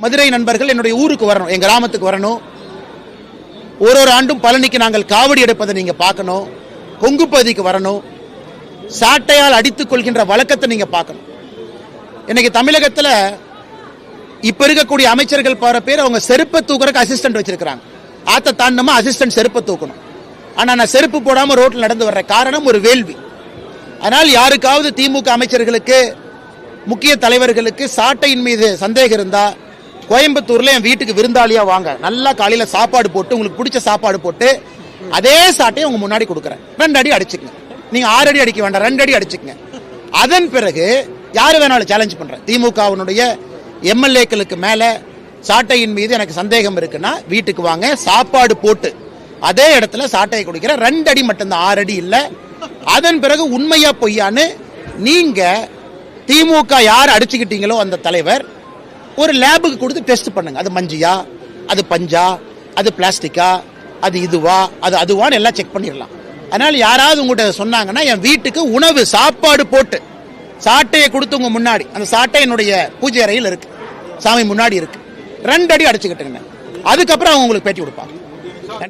மதுரை நண்பர்கள் என்னுடைய ஊருக்கு வரணும், என் கிராமத்துக்கு வரணும். ஒரு ஆண்டும் பழனிக்கு நாங்கள் காவடி எடுப்பதை நீங்க பார்க்கணும். கொங்கு பகுதிக்கு வரணும். சாட்டையால் அடித்துக் கொள்கின்ற வழக்கத்தை நீங்க பார்க்கணும். இன்னைக்கு தமிழகத்தில் இப்ப இருக்கக்கூடிய அமைச்சர்கள் பாரு பேர் அவங்க செருப்பை தூக்குறதுக்கு அசிஸ்டன்ட் வச்சிருக்காங்க. ஆத்த தாண்டமா அசிஸ்டன்ட் செருப்பை தூக்கணும். ஆனா நான் செருப்பு போடாம ரோட்ல நடந்து வர்ற காரணம் ஒரு வேள்வி. ஆனால் யாருக்காவது திமுக அமைச்சர்களுக்கு முக்கிய தலைவர்களுக்கு சாட்டையின் மீது சந்தேகம் இருந்தா கோயம்புத்தூர்ல என் வீட்டுக்கு விருந்தாளியா வாங்க, நல்லா காலையில சாப்பாடு போட்டு உங்களுக்கு பிடிச்ச சாப்பாடு போட்டு அதே சாட்டையை உங்க முன்னாடி கொடுக்குறேன். 2 அடி அடிச்சுக்கங்க. நீங்க 6 அடி அடிக்க வேண்டாம், 2 அடி அடிச்சுக்கங்க. அதன் பிறகு யாரு வேணாலும் சேலஞ்ச் பண்றேன். திமுகவினுடைய எம்எல்ஏக்களுக்கு மேல சாட்டையின் மீது எனக்கு சந்தேகம் இருக்குன்னா வீட்டுக்கு வாங்க, சாப்பாடு போட்டு அதே இடத்துல சாட்டையை குடிக்கிறேன். 2 அடி மட்டும்தான், 6 அடி இல்ல. அதன் பிறகு உண்மையா பொய்யான்னு நீங்க திமுக யார் அடிச்சுக்கிட்டீங்களோ அந்த தலைவர் ஒரு லேபுக்கு கொடுத்து டெஸ்ட் பண்ணுங்க. அது மஞ்சியா, அது பஞ்சா, அது பிளாஸ்டிக்கா, அது இதுவா, அது அதுவான்னு எல்லாம் செக் பண்ணிடலாம். அதனால யாராவது உங்கள்கிட்ட சொன்னாங்கன்னா என் வீட்டுக்கு உணவு சாப்பாடு போட்டு சாட்டையை கொடுத்து உங்க முன்னாடி, அந்த சாட்டை என்னுடைய பூஜை அறையில் இருக்கு, சாமி முன்னாடி இருக்கு, 2 அடி அடிச்சுக்கிட்டுங்க. அதுக்கப்புறம் அவங்க உங்களுக்கு பேட்டி கொடுப்பாங்க.